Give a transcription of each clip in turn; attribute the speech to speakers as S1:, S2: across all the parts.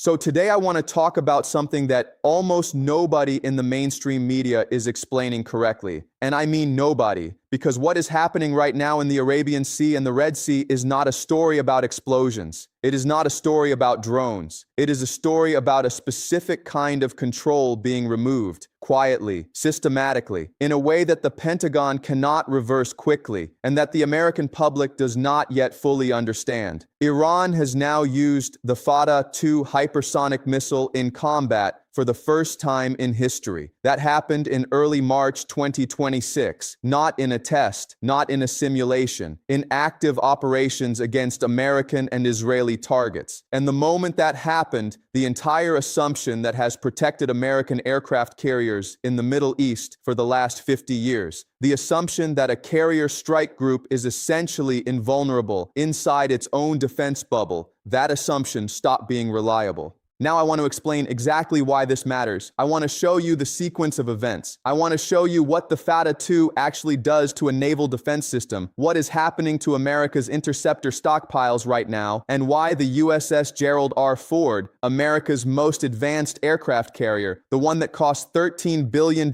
S1: So today I want to talk about something that almost nobody in the mainstream media is explaining correctly. And I mean nobody, because what is happening right now in the Arabian Sea and the Red Sea is not a story about explosions. It is not a story about drones. It is a story about a specific kind of control being removed, quietly, systematically, in a way that the Pentagon cannot reverse quickly, and that the American public does not yet fully understand. Iran has now used the Fattah-2 hypersonic missile in combat for the first time in history. That happened in early March 2026, not in a test, not in a simulation, in active operations against American and Israeli targets. And the moment that happened, the entire assumption that has protected American aircraft carriers in the Middle East for the last 50 years, the assumption that a carrier strike group is essentially invulnerable inside its own defense bubble, that assumption stopped being reliable. Now I want to explain exactly why this matters. I want to show you the sequence of events. I want to show you what the Fattah-2 actually does to a naval defense system, what is happening to America's interceptor stockpiles right now, and why the USS Gerald R. Ford, America's most advanced aircraft carrier, the one that cost $13 billion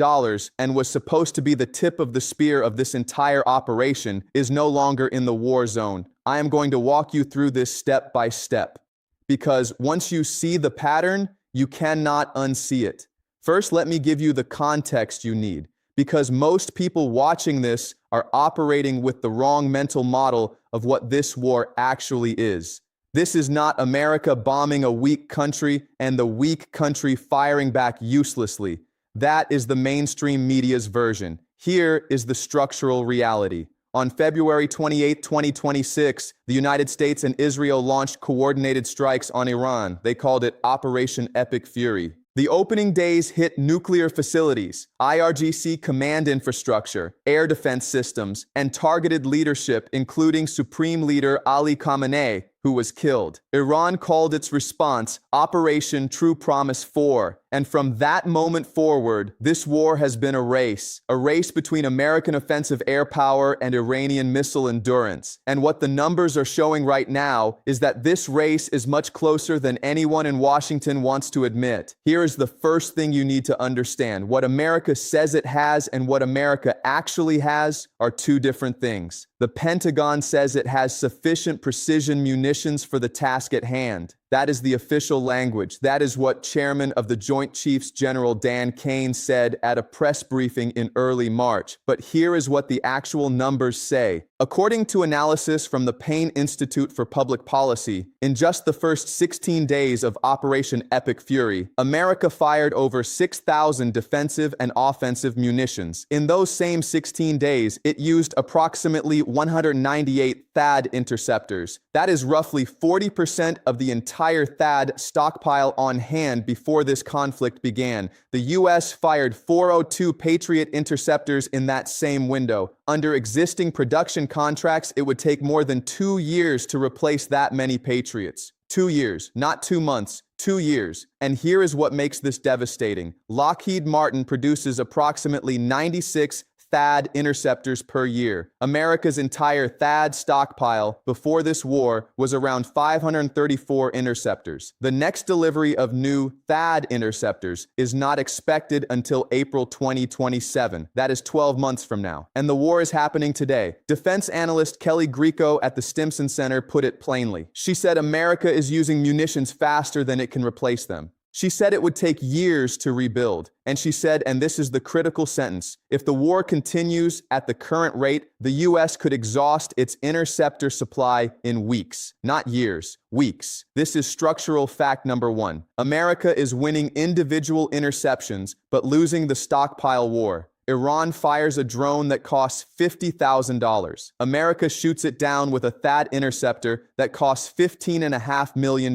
S1: and was supposed to be the tip of the spear of this entire operation, is no longer in the war zone. I am going to walk you through this step by step, because once you see the pattern, you cannot unsee it. First, let me give you the context you need, because most people watching this are operating with the wrong mental model of what this war actually is. This is not America bombing a weak country and the weak country firing back uselessly. That is the mainstream media's version. Here is the structural reality. On February 28, 2026, the United States and Israel launched coordinated strikes on Iran. They called it Operation Epic Fury. The opening days hit nuclear facilities, IRGC command infrastructure, air defense systems, and targeted leadership, including Supreme Leader Ali Khamenei, who was killed. Iran called its response Operation True Promise 4, and from that moment forward, this war has been a race between American offensive air power and Iranian missile endurance. And what the numbers are showing right now is that this race is much closer than anyone in Washington wants to admit. Here is the first thing you need to understand. What America says it has and what America actually has are two different things. The Pentagon says it has sufficient precision munitions for the task at hand. That is the official language. That is what Chairman of the Joint Chiefs General Dan Kane said at a press briefing in early March. But here is what the actual numbers say. According to analysis from the Payne Institute for Public Policy, in just the first 16 days of Operation Epic Fury, America fired over 6,000 defensive and offensive munitions. In those same 16 days, it used approximately 198 THAAD interceptors. That is roughly 40% of the entire THAAD stockpile on hand before this conflict began. The U.S. fired 402 Patriot interceptors in that same window. Under existing production contracts, it would take more than 2 years to replace that many Patriots. 2 years, not 2 months. 2 years. And here is what makes this devastating. Lockheed Martin produces approximately 96 THAAD interceptors per year. America's entire THAAD stockpile before this war was around 534 interceptors. The next delivery of new THAAD interceptors is not expected until April 2027. That is 12 months from now. And the war is happening today. Defense analyst Kelly Grieco at the Stimson Center put it plainly. She said America is using munitions faster than it can replace them. She said it would take years to rebuild. And she said, and this is the critical sentence, if the war continues at the current rate, the U.S. could exhaust its interceptor supply in weeks, not years, weeks. This is structural fact number one. America is winning individual interceptions, but losing the stockpile war. Iran fires a drone that costs $50,000. America shoots it down with a THAAD interceptor that costs $15.5 million.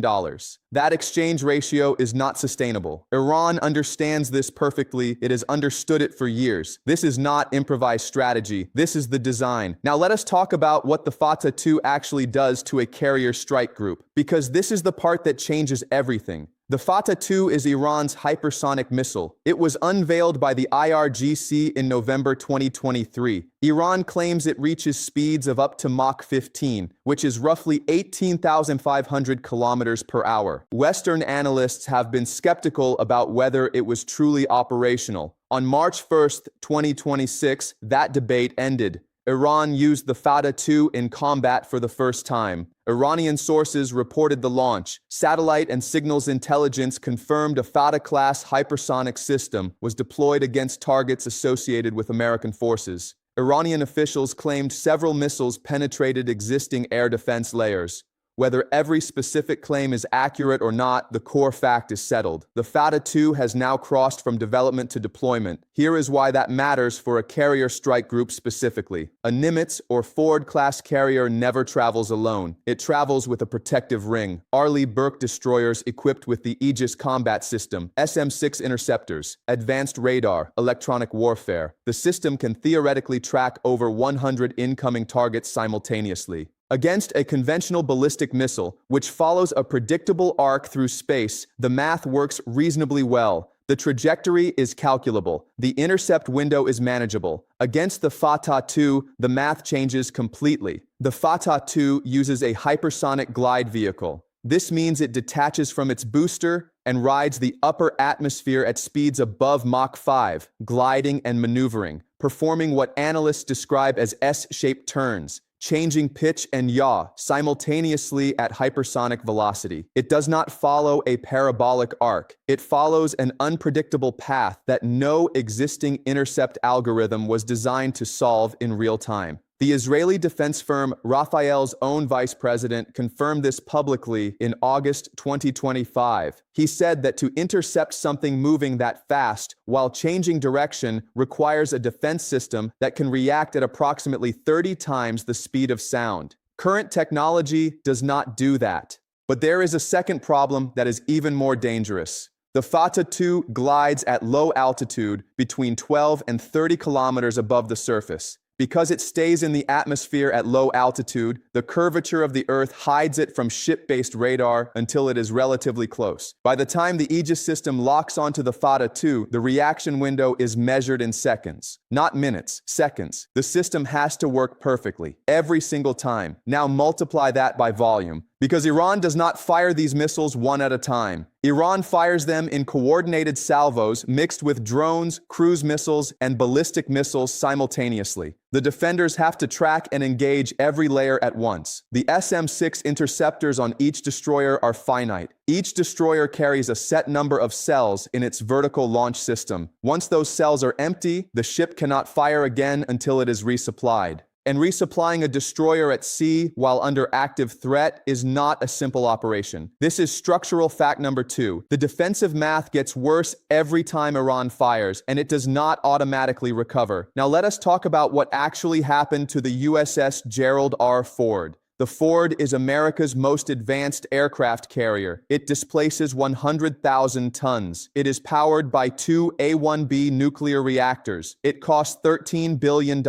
S1: That exchange ratio is not sustainable. Iran understands this perfectly. It has understood it for years. This is not improvised strategy. This is the design. Now let us talk about what the Fattah-2 actually does to a carrier strike group, because this is the part that changes everything. The Fattah-2 is Iran's hypersonic missile. It was unveiled by the IRGC in November 2023. Iran claims it reaches speeds of up to Mach 15, which is roughly 18,500 kilometers per hour. Western analysts have been skeptical about whether it was truly operational. On March 1, 2026, that debate ended. Iran used the Fattah-2 in combat for the first time. Iranian sources reported the launch. Satellite and signals intelligence confirmed a Fattah-class hypersonic system was deployed against targets associated with American forces. Iranian officials claimed several missiles penetrated existing air defense layers. Whether every specific claim is accurate or not, the core fact is settled. The Fattah-2 has now crossed from development to deployment. Here is why that matters for a carrier strike group specifically. A Nimitz or Ford-class carrier never travels alone. It travels with a protective ring. Arleigh Burke destroyers equipped with the Aegis combat system, SM-6 interceptors, advanced radar, electronic warfare. The system can theoretically track over 100 incoming targets simultaneously. Against a conventional ballistic missile, which follows a predictable arc through space, the math works reasonably well. The trajectory is calculable. The intercept window is manageable. Against the Fattah-2, the math changes completely. The Fattah-2 uses a hypersonic glide vehicle. This means it detaches from its booster and rides the upper atmosphere at speeds above Mach 5, gliding and maneuvering, performing what analysts describe as S-shaped turns, changing pitch and yaw simultaneously at hypersonic velocity. It does not follow a parabolic arc. It follows an unpredictable path that no existing intercept algorithm was designed to solve in real time. The Israeli defense firm Rafael's own vice president confirmed this publicly in August 2025. He said that to intercept something moving that fast while changing direction requires a defense system that can react at approximately 30 times the speed of sound. Current technology does not do that. But there is a second problem that is even more dangerous. The Fattah-2 glides at low altitude between 12 and 30 kilometers above the surface. Because it stays in the atmosphere at low altitude, the curvature of the Earth hides it from ship-based radar until it is relatively close. By the time the Aegis system locks onto the Fattah-2, the reaction window is measured in seconds. Not minutes, seconds. The system has to work perfectly, every single time. Now multiply that by volume. Because Iran does not fire these missiles one at a time. Iran fires them in coordinated salvos mixed with drones, cruise missiles, and ballistic missiles simultaneously. The defenders have to track and engage every layer at once. The SM-6 interceptors on each destroyer are finite. Each destroyer carries a set number of cells in its vertical launch system. Once those cells are empty, the ship cannot fire again until it is resupplied. And resupplying a destroyer at sea while under active threat is not a simple operation. This is structural fact number 2. The defensive math gets worse every time Iran fires, and it does not automatically recover. Now let us talk about what actually happened to the USS Gerald R. Ford. The Ford is America's most advanced aircraft carrier. It displaces 100,000 tons. It is powered by 2 A-1B nuclear reactors. It cost $13 billion.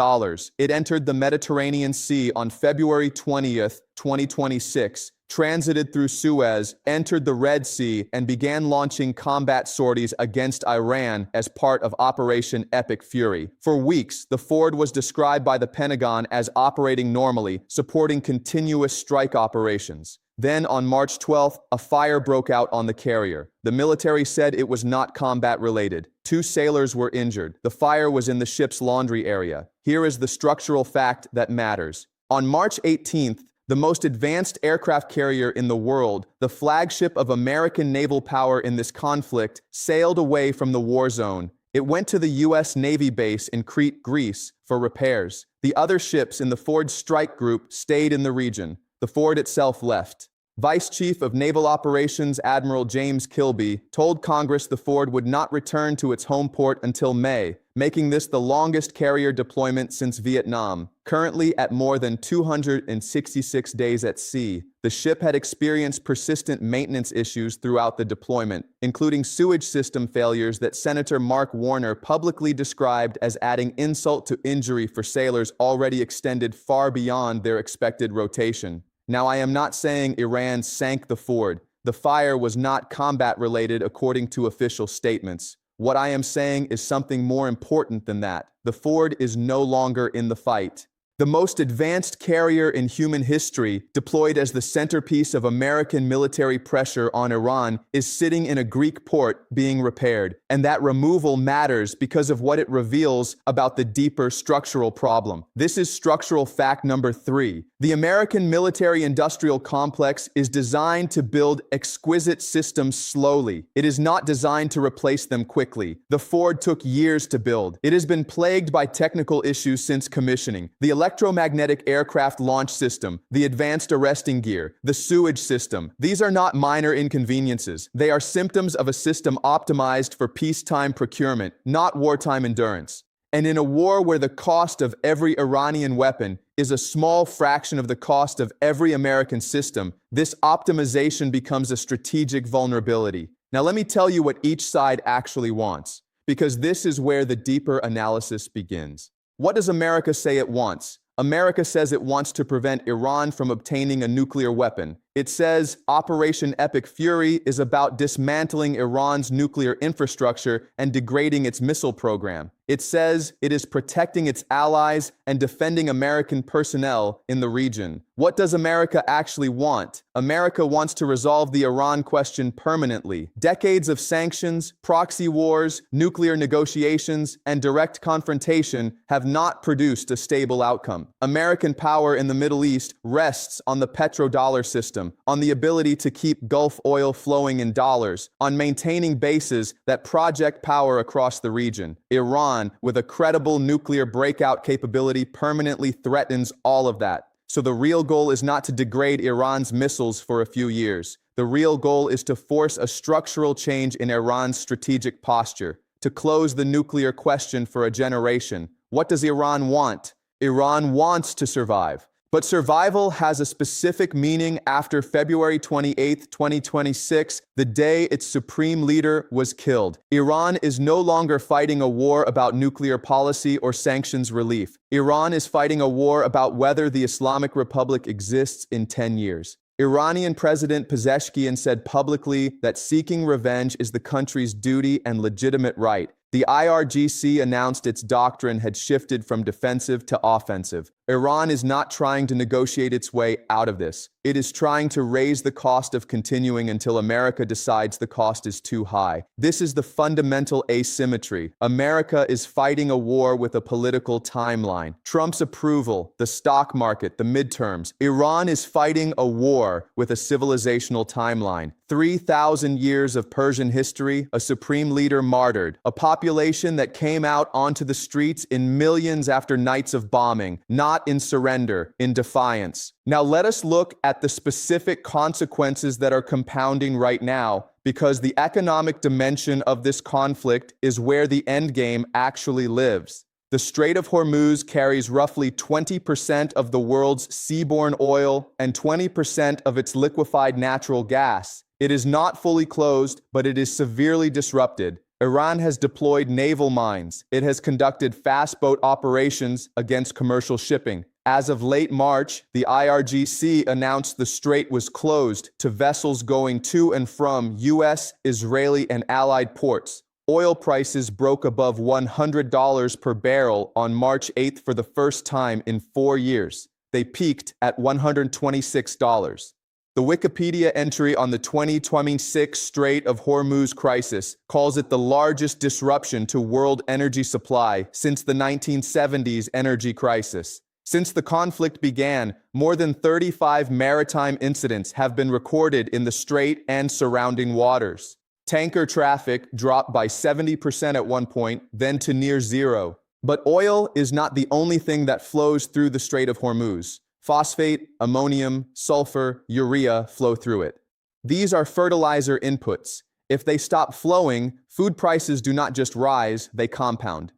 S1: It entered the Mediterranean Sea on February 20th, 2026. Transited through Suez, entered the Red Sea, and began launching combat sorties against Iran as part of Operation Epic Fury. For weeks, the Ford was described by the Pentagon as operating normally, supporting continuous strike operations. Then, on March 12th, a fire broke out on the carrier. The military said it was not combat-related. 2 sailors were injured. The fire was in the ship's laundry area. Here is the structural fact that matters. On March 18th, the most advanced aircraft carrier in the world, the flagship of American naval power in this conflict, sailed away from the war zone. It went to the U.S. Navy base in Crete, Greece, for repairs. The other ships in the Ford strike group stayed in the region. The Ford itself left. Vice Chief of Naval Operations Admiral James Kilby told Congress the Ford would not return to its home port until May, making this the longest carrier deployment since Vietnam. Currently at more than 266 days at sea, the ship had experienced persistent maintenance issues throughout the deployment, including sewage system failures that Senator Mark Warner publicly described as adding insult to injury for sailors already extended far beyond their expected rotation. Now, I am not saying Iran sank the Ford. The fire was not combat-related according to official statements. What I am saying is something more important than that. The Ford is no longer in the fight. The most advanced carrier in human history, deployed as the centerpiece of American military pressure on Iran, is sitting in a Greek port being repaired. And that removal matters because of what it reveals about the deeper structural problem. This is structural fact number 3. The American military-industrial complex is designed to build exquisite systems slowly. It is not designed to replace them quickly. The Ford took years to build. It has been plagued by technical issues since commissioning. The electromagnetic aircraft launch system, the advanced arresting gear, the sewage system. These are not minor inconveniences. They are symptoms of a system optimized for peacetime procurement, not wartime endurance. And in a war where the cost of every Iranian weapon is a small fraction of the cost of every American system, this optimization becomes a strategic vulnerability. Now let me tell you what each side actually wants, because this is where the deeper analysis begins. What does America say it wants? America says it wants to prevent Iran from obtaining a nuclear weapon. It says Operation Epic Fury is about dismantling Iran's nuclear infrastructure and degrading its missile program. It says it is protecting its allies and defending American personnel in the region. What does America actually want? America wants to resolve the Iran question permanently. Decades of sanctions, proxy wars, nuclear negotiations, and direct confrontation have not produced a stable outcome. American power in the Middle East rests on the petrodollar system, on the ability to keep Gulf oil flowing in dollars, on maintaining bases that project power across the region. Iran, with a credible nuclear breakout capability, permanently threatens all of that. So the real goal is not to degrade Iran's missiles for a few years. The real goal is to force a structural change in Iran's strategic posture, to close the nuclear question for a generation. What does Iran want? Iran wants to survive. But survival has a specific meaning after February 28, 2026, the day its supreme leader was killed. Iran is no longer fighting a war about nuclear policy or sanctions relief. Iran is fighting a war about whether the Islamic Republic exists in 10 years. Iranian President Pezeshkian said publicly that seeking revenge is the country's duty and legitimate right. The IRGC announced its doctrine had shifted from defensive to offensive. Iran is not trying to negotiate its way out of this. It is trying to raise the cost of continuing until America decides the cost is too high. This is the fundamental asymmetry. America is fighting a war with a political timeline. Trump's approval, the stock market, the midterms. Iran is fighting a war with a civilizational timeline. 3,000 years of Persian history, a supreme leader martyred, a population that came out onto the streets in millions after nights of bombing, not in surrender, in defiance. Now let us look at the specific consequences that are compounding right now, because the economic dimension of this conflict is where the endgame actually lives. The Strait of Hormuz carries roughly 20% of the world's seaborne oil and 20% of its liquefied natural gas. It is not fully closed, but it is severely disrupted. Iran has deployed naval mines. It has conducted fast boat operations against commercial shipping. As of late March, the IRGC announced the strait was closed to vessels going to and from U.S., Israeli, and allied ports. Oil prices broke above $100 per barrel on March 8th for the first time in 4 years. They peaked at $126. The Wikipedia entry on the 2026 Strait of Hormuz crisis calls it the largest disruption to world energy supply since the 1970s energy crisis. Since the conflict began, more than 35 maritime incidents have been recorded in the strait and surrounding waters. Tanker traffic dropped by 70% at one point, then to near zero. But oil is not the only thing that flows through the Strait of Hormuz. Phosphate, ammonium, sulfur, urea flow through it. These are fertilizer inputs. If they stop flowing, food prices do not just rise, they compound.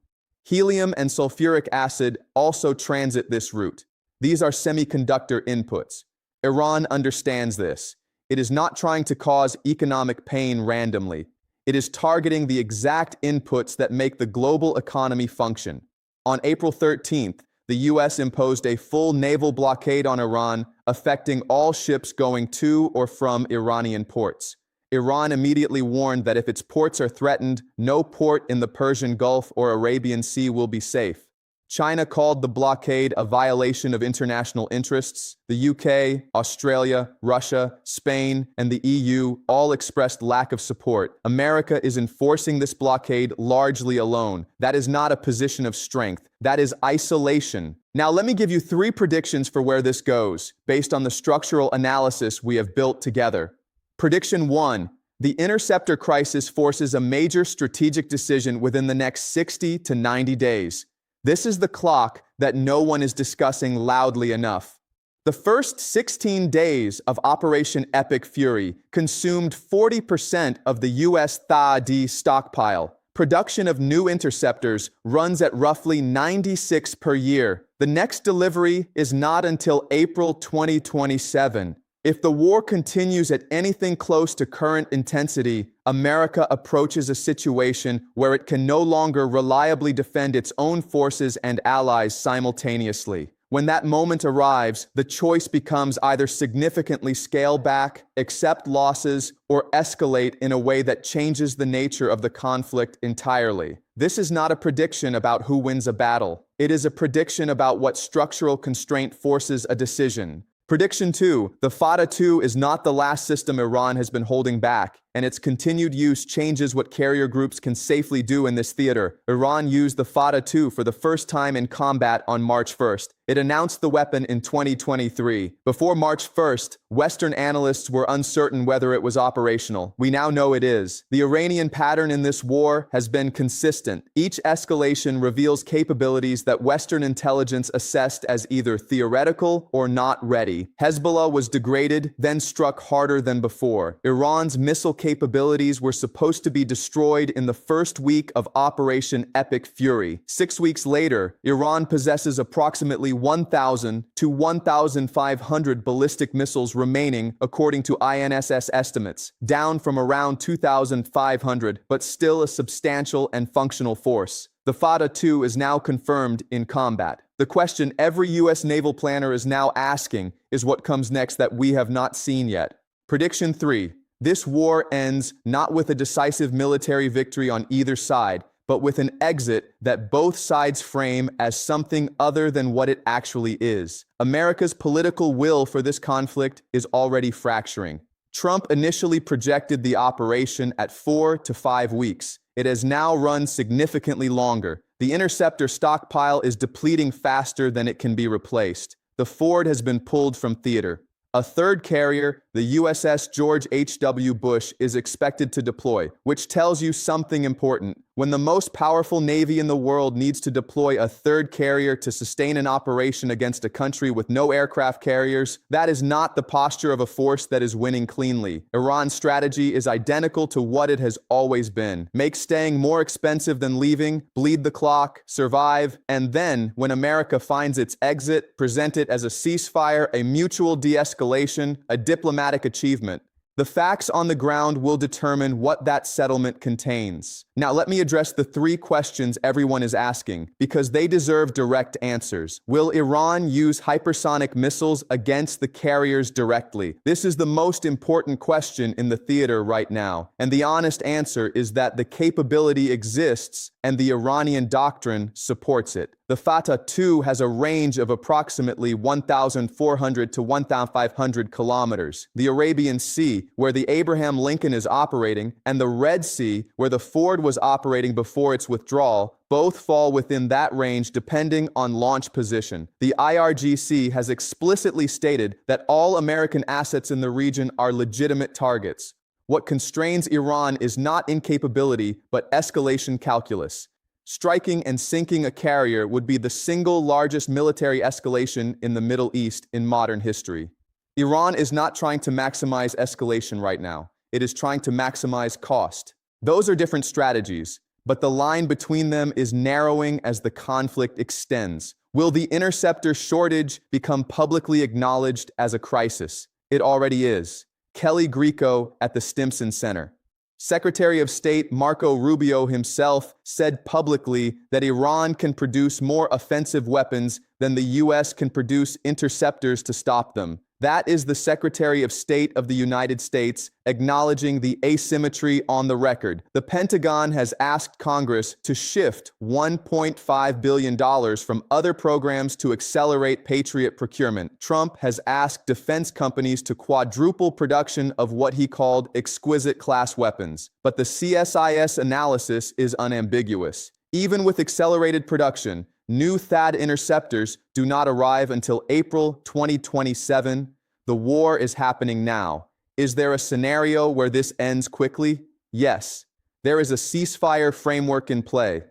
S1: Helium and sulfuric acid also transit this route. These are semiconductor inputs. Iran understands this. It is not trying to cause economic pain randomly. It is targeting the exact inputs that make the global economy function. On April 13th, the U.S. imposed a full naval blockade on Iran, affecting all ships going to or from Iranian ports. Iran immediately warned that if its ports are threatened, no port in the Persian Gulf or Arabian Sea will be safe. China called the blockade a violation of international interests. The UK, Australia, Russia, Spain, and the EU all expressed lack of support. America is enforcing this blockade largely alone. That is not a position of strength. That is isolation. Now let me give you 3 predictions for where this goes, based on the structural analysis we have built together. Prediction 1. The interceptor crisis forces a major strategic decision within the next 60 to 90 days. This is the clock that no one is discussing loudly enough. The first 16 days of Operation Epic Fury consumed 40% of the US Fattah-2 stockpile. Production of new interceptors runs at roughly 96 per year. The next delivery is not until April 2027. If the war continues at anything close to current intensity, America approaches a situation where it can no longer reliably defend its own forces and allies simultaneously. When that moment arrives, the choice becomes either significantly scale back, accept losses, or escalate in a way that changes the nature of the conflict entirely. This is not a prediction about who wins a battle. It is a prediction about what structural constraint forces a decision. Prediction 2. The Fattah-2 is not the last system Iran has been holding back, and its continued use changes what carrier groups can safely do in this theater. Iran used the Fattah-2 for the first time in combat on March 1st. It announced the weapon in 2023. Before March 1st, Western analysts were uncertain whether it was operational. We now know it is. The Iranian pattern in this war has been consistent. Each escalation reveals capabilities that Western intelligence assessed as either theoretical or not ready. Hezbollah was degraded, then struck harder than before. Iran's missile capabilities were supposed to be destroyed in the first week of Operation Epic Fury. 6 weeks later, Iran possesses approximately 1,000 to 1,500 ballistic missiles remaining, according to INSS estimates, down from around 2,500, but still a substantial and functional force. The Fattah-2 is now confirmed in combat. The question every U.S. naval planner is now asking is what comes next that we have not seen yet. Prediction 3. This war ends not with a decisive military victory on either side, but with an exit that both sides frame as something other than what it actually is. America's political will for this conflict is already fracturing. Trump initially projected the operation at 4 to 5 weeks. It has now run significantly longer. The interceptor stockpile is depleting faster than it can be replaced. The Ford has been pulled from theater. A third carrier, the USS George H.W. Bush, is expected to deploy, which tells you something important. When the most powerful navy in the world needs to deploy a third carrier to sustain an operation against a country with no aircraft carriers, that is not the posture of a force that is winning cleanly. Iran's strategy is identical to what it has always been. Make staying more expensive than leaving, bleed the clock, survive, and then, when America finds its exit, present it as a ceasefire, a mutual de-escalation, a diplomatic achievement. The facts on the ground will determine what that settlement contains. Now let me address the 3 questions everyone is asking, because they deserve direct answers. Will Iran use hypersonic missiles against the carriers directly? This is the most important question in the theater right now, and the honest answer is that the capability exists and the Iranian doctrine supports it. The Fattah-2 has a range of approximately 1,400 to 1,500 kilometers. The Arabian Sea, where the Abraham Lincoln is operating, and the Red Sea, where the Ford was operating before its withdrawal, both fall within that range depending on launch position. The IRGC has explicitly stated that all American assets in the region are legitimate targets. What constrains Iran is not incapability, but escalation calculus. Striking and sinking a carrier would be the single largest military escalation in the Middle East in modern history. Iran is not trying to maximize escalation right now. It is trying to maximize cost. Those are different strategies, but the line between them is narrowing as the conflict extends. Will the interceptor shortage become publicly acknowledged as a crisis? It already is. Kelly Grieco at the Stimson Center. Secretary of State Marco Rubio himself said publicly that Iran can produce more offensive weapons than the US can produce interceptors to stop them. That is the Secretary of State of the United States acknowledging the asymmetry on the record. The Pentagon has asked Congress to shift $1.5 billion from other programs to accelerate Patriot procurement. Trump has asked defense companies to quadruple production of what he called exquisite class weapons. But the CSIS analysis is unambiguous. Even with accelerated production, new THAAD interceptors do not arrive until April 2027. The war is happening now. Is there a scenario where this ends quickly? Yes. There is a ceasefire framework in play.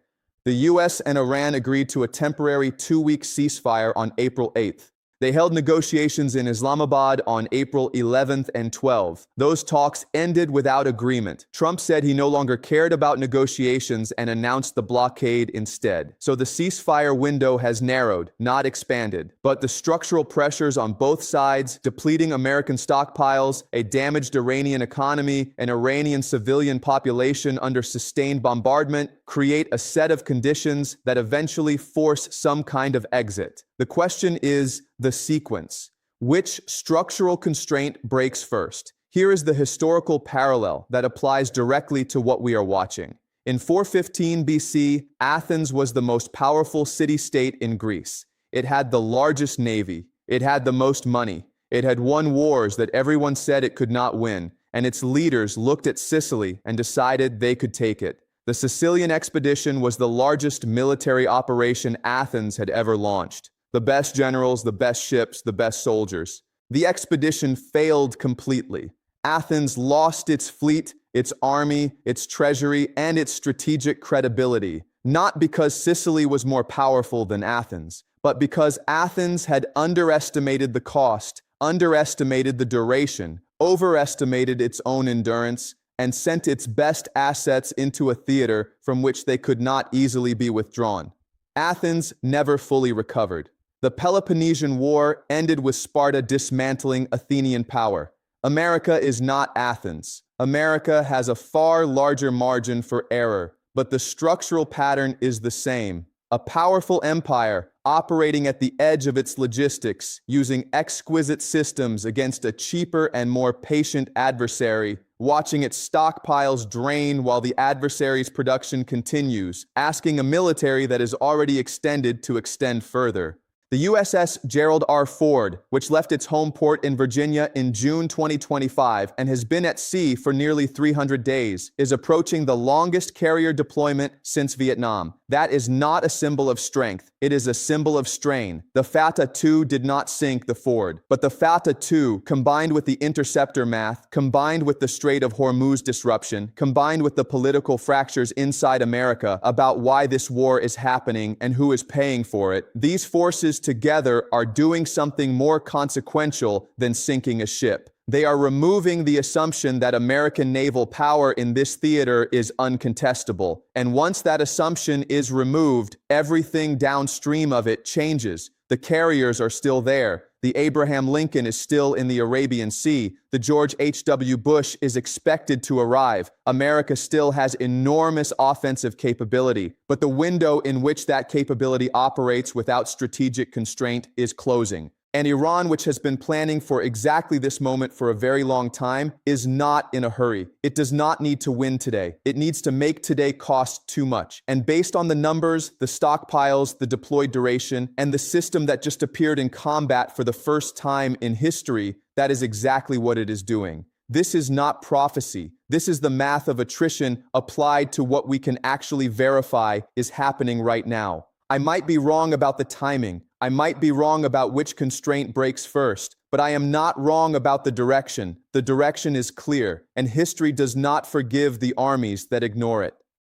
S1: The US and Iran agreed to a temporary 2-week ceasefire on April 8th. They held negotiations in Islamabad on April 11th and 12th. Those talks ended without agreement. Trump said he no longer cared about negotiations and announced the blockade instead. So the ceasefire window has narrowed, not expanded. But the structural pressures on both sides, depleting American stockpiles, a damaged Iranian economy, an Iranian civilian population under sustained bombardment, create a set of conditions that eventually force some kind of exit. The question is the sequence. Which structural constraint breaks first? Here is the historical parallel that applies directly to what we are watching. In 415 BC, Athens was the most powerful city-state in Greece. It had the largest navy. It had the most money. It had won wars that everyone said it could not win, and its leaders looked at Sicily and decided they could take it. The Sicilian expedition was the largest military operation Athens had ever launched. The best generals, the best ships, the best soldiers. The expedition failed completely. Athens lost its fleet, its army, its treasury, and its strategic credibility, not because Sicily was more powerful than Athens, but because Athens had underestimated the cost, underestimated the duration, overestimated its own endurance, and sent its best assets into a theater from which they could not easily be withdrawn. Athens never fully recovered. The Peloponnesian War ended with Sparta dismantling Athenian power. America is not Athens. America has a far larger margin for error, but the structural pattern is the same. A powerful empire operating at the edge of its logistics, using exquisite systems against a cheaper and more patient adversary, watching its stockpiles drain while the adversary's production continues, asking a military that is already extended to extend further. The USS Gerald R. Ford, which left its home port in Virginia in June 2025 and has been at sea for nearly 300 days, is approaching the longest carrier deployment since Vietnam. That is not a symbol of strength. It is a symbol of strain. The Fattah-2 did not sink the Ford, but the Fattah-2, combined with the interceptor math, combined with the Strait of Hormuz disruption, combined with the political fractures inside America about why this war is happening and who is paying for it, these forces together are doing something more consequential than sinking a ship. They are removing the assumption that American naval power in this theater is uncontestable. And once that assumption is removed, everything downstream of it changes. The carriers are still there. The Abraham Lincoln is still in the Arabian Sea. The George H.W. Bush is expected to arrive. America still has enormous offensive capability, but the window in which that capability operates without strategic constraint is closing. And Iran, which has been planning for exactly this moment for a very long time, is not in a hurry. It does not need to win today. It needs to make today cost too much. And based on the numbers, the stockpiles, the deployed duration, and the system that just appeared in combat for the first time in history, that is exactly what it is doing. This is not prophecy. This is the math of attrition applied to what we can actually verify is happening right now. I might be wrong about the timing. I might be wrong about which constraint breaks first, but I am not wrong about the direction. The direction is clear, and history does not forgive the armies that ignore it.